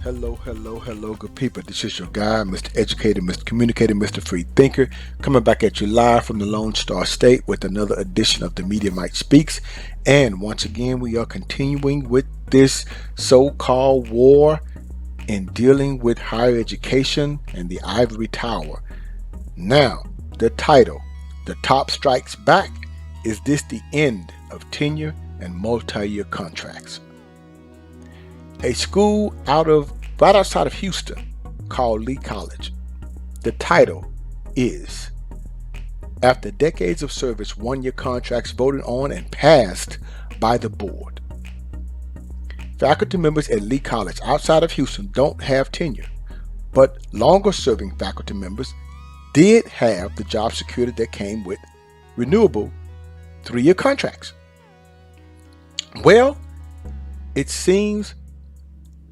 Hello, good people. This is your guy, Mr. Educator, Mr. Communicator, Mr. Free Thinker, coming back at you live from the Lone Star State with another edition of the Media Mike Speaks. And once again, we are continuing with this so-called war in dealing with higher education and the Ivory Tower. Now, the title, The Top Strikes Back. Is this the end of tenure and multi-year contracts? A school right outside of Houston called Lee College. The title is, After Decades of Service, 1-year contracts voted on and passed by the board. Faculty members at Lee College outside of Houston don't have tenure, but longer serving faculty members did have the job security that came with renewable 3-year contracts. Well, it seems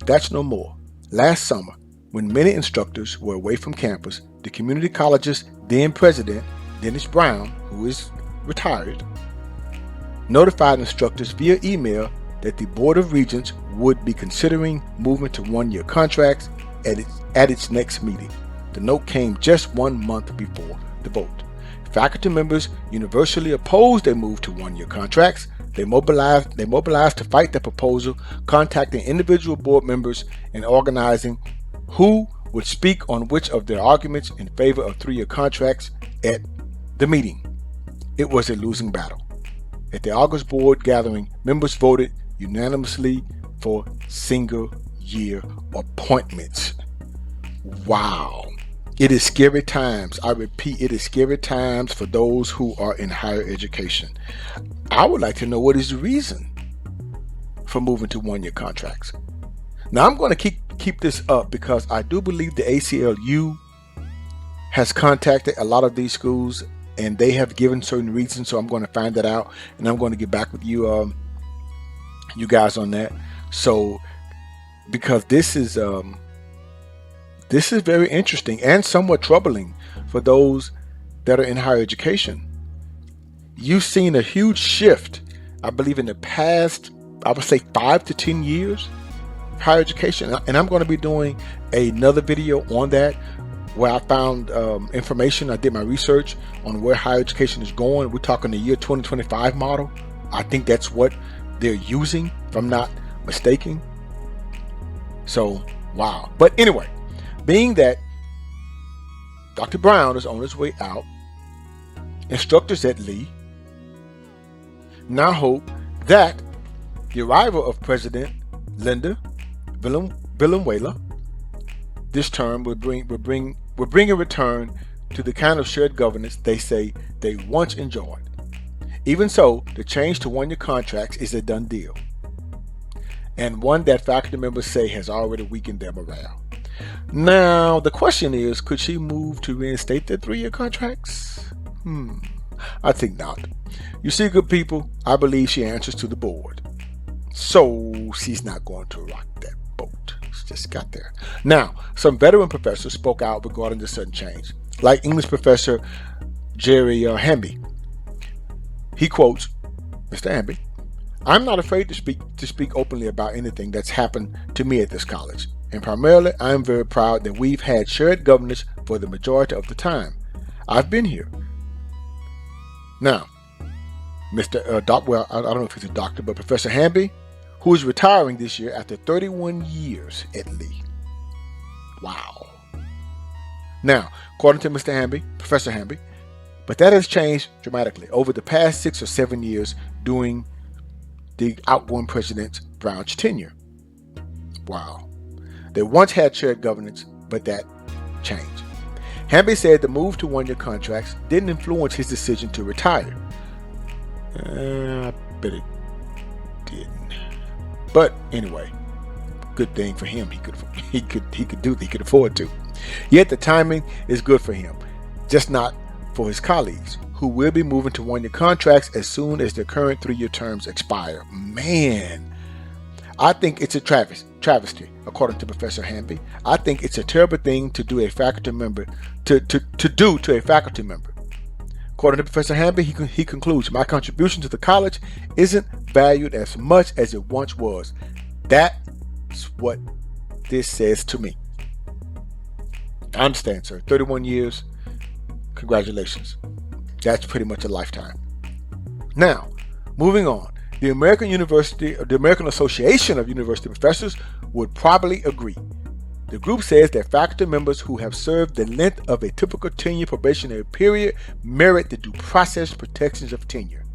that's no more. Last summer, when many instructors were away from campus, the community college's then president, Dennis Brown, who is retired, notified instructors via email that the Board of Regents would be considering movement to 1-year contracts at its next meeting. The note came just 1 month before the vote. Faculty members universally opposed a move to 1-year contracts. They mobilized to fight the proposal, contacting individual board members and organizing who would speak on which of their arguments in favor of 3-year contracts at the meeting. It was a losing battle. At the August board gathering, members voted unanimously for single-year appointments. Wow. It is scary times. I repeat, it is scary times for those who are in higher education. I would like to know what is the reason for moving to 1-year contracts. Now, I'm going to keep this up because I do believe the ACLU has contacted a lot of these schools and they have given certain reasons. So I'm going to find that out and I'm going to get back with you, you guys on that. So, because this is very interesting and somewhat troubling for those that are in higher education. You've seen a huge shift, I believe, in the past, I would say 5 to 10 years of higher education. And I'm going to be doing another video on that where I found information. I did my research on where higher education is going. We're talking the year 2025 model. I think that's what they're using, if I'm not mistaken. So, wow. But anyway, being that Dr. Brown is on his way out, instructors at Lee now hope that the arrival of President Linda Villanueva this term will bring a return to the kind of shared governance they say they once enjoyed. Even so, the change to 1-year contracts is a done deal, and one that faculty members say has already weakened their morale. Now, the question is, could she move to reinstate their 3-year contracts? I think not. You see, good people, I believe she answers to the board. So she's not going to rock that boat. She just got there. Now, some veteran professors spoke out regarding the sudden change, like English professor Jerry Hamby. He quotes Mr. Hamby, "I'm not afraid to speak openly about anything that's happened to me at this college. And primarily, I am very proud that we've had shared governance for the majority of the time I've been here." Now, Mr. I don't know if he's a doctor, but Professor Hamby, who is retiring this year after 31 years at Lee. Wow. Now, according to Mr. Hamby, Professor Hamby, but that has changed dramatically over the past 6 or 7 years during the outgoing President Brown's tenure. Wow. They once had shared governance, but that changed. Hamby said the move to 1-year contracts didn't influence his decision to retire. I bet it didn't. But anyway, good thing for him. He could afford to. Yet the timing is good for him, just not for his colleagues, who will be moving to 1-year contracts as soon as their current 3-year terms expire. Man, I think it's a travesty, according to Professor Hamby. I think it's a terrible thing to do a faculty member to do to a faculty member. According to Professor Hamby, he concludes, "My contribution to the college isn't valued as much as it once was." That's what this says to me. I understand, sir. 31 years. Congratulations. That's pretty much a lifetime. Now, moving on. The American Association of University Professors would probably agree. The group says that faculty members who have served the length of a typical tenure probationary period merit the due process protections of tenure,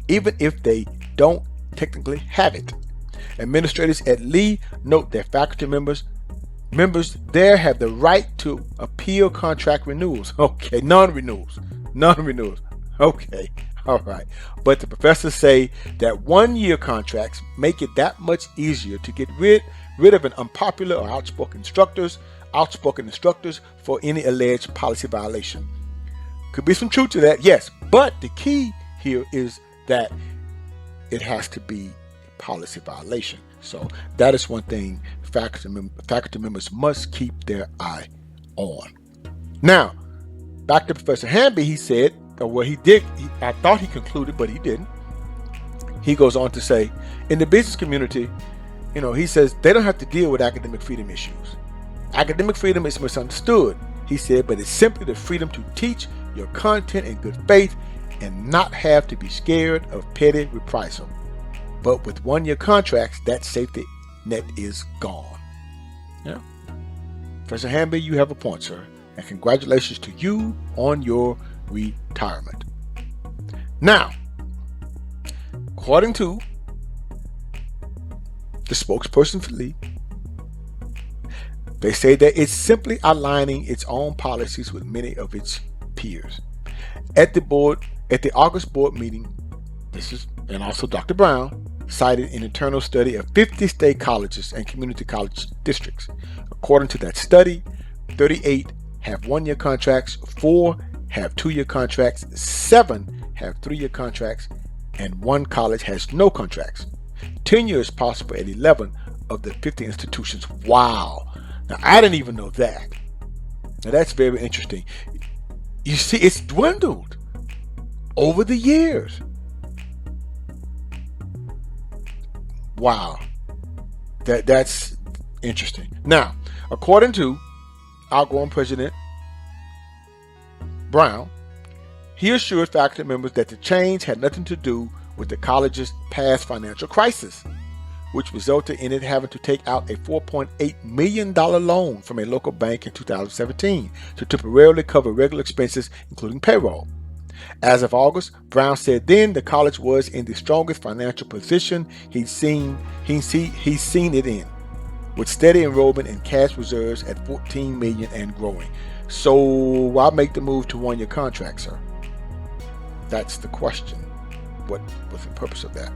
even if they don't technically have it. Administrators at Lee note that faculty members there have the right to appeal contract renewals. Okay, non-renewals. Okay, all right. But the professors say that 1-year contracts make it that much easier to get rid of an unpopular or outspoken instructors for any alleged policy violation. Could be some truth to that, yes. But the key here is that it has to be a policy violation. So that is one thing faculty members must keep their eye on. Now, back to Professor Hamby, he said, I thought he concluded, but he didn't. He goes on to say, in the business community, he says they don't have to deal with academic freedom issues. Academic freedom is misunderstood, he said, but it's simply the freedom to teach your content in good faith and not have to be scared of petty reprisal. But with 1-year contracts, that safety net is gone. Yeah. Professor Hamby, you have a point, sir. And congratulations to you on your retirement. Now, according to the spokesperson for Lee, they say that it's simply aligning its own policies with many of its peers. At the August board meeting, and also Dr. Brown cited an internal study of 50 state colleges and community college districts. According to that study, 38 have 1-year contracts, 4 have 2-year contracts, 7 have 3-year contracts, and 1 college has no contracts. Tenure is possible at 11 of the 50 institutions. Wow. Now, I didn't even know that. Now, that's very interesting. You see, it's dwindled over the years. Wow. That's interesting. Now, according to outgoing President Brown, he assured faculty members that the change had nothing to do with the college's past financial crisis, which resulted in it having to take out a $4.8 million loan from a local bank in 2017 to temporarily cover regular expenses, including payroll. As of August, Brown said then the college was in the strongest financial position he's seen it in, with steady enrollment and cash reserves at $14 million and growing. So why make the move to 1-year contract, sir? That's the question. What was the purpose of that?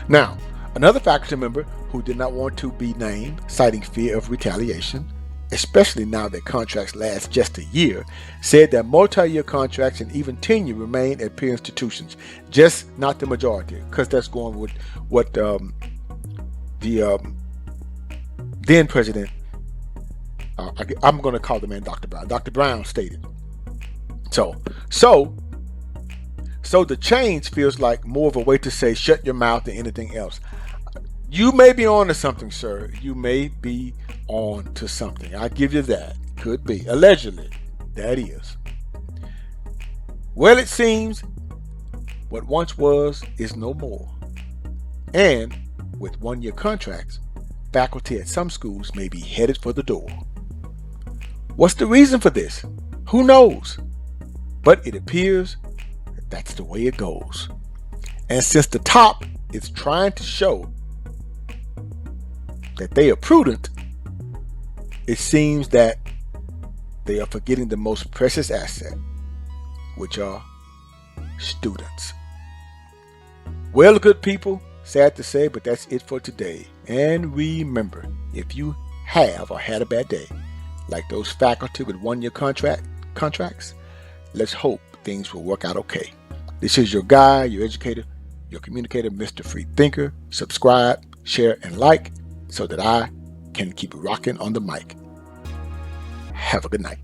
Now, another faculty member who did not want to be named, citing fear of retaliation, especially now that contracts last just a year, said that multi-year contracts and even tenure remain at peer institutions, just not the majority, because that's going with what the then president, I'm going to call the man Dr. Brown. Dr. Brown stated. So the change feels like more of a way to say shut your mouth than anything else. You may be on to something, sir. You may be on to something. I give you that. Could be. Allegedly. That is. Well, it seems what once was is no more. And with 1-year contracts, faculty at some schools may be headed for the door. What's the reason for this? Who knows? But it appears that that's the way it goes. And since the top is trying to show that they are prudent, it seems that they are forgetting the most precious asset, which are students. Well, good people, sad to say, but that's it for today. And remember, if you have or had a bad day, like those faculty with 1-year contracts, let's hope things will work out okay. This is your guy, your educator, your communicator, Mr. Free Thinker. Subscribe, share, and like so that I can keep rocking on the mic. Have a good night.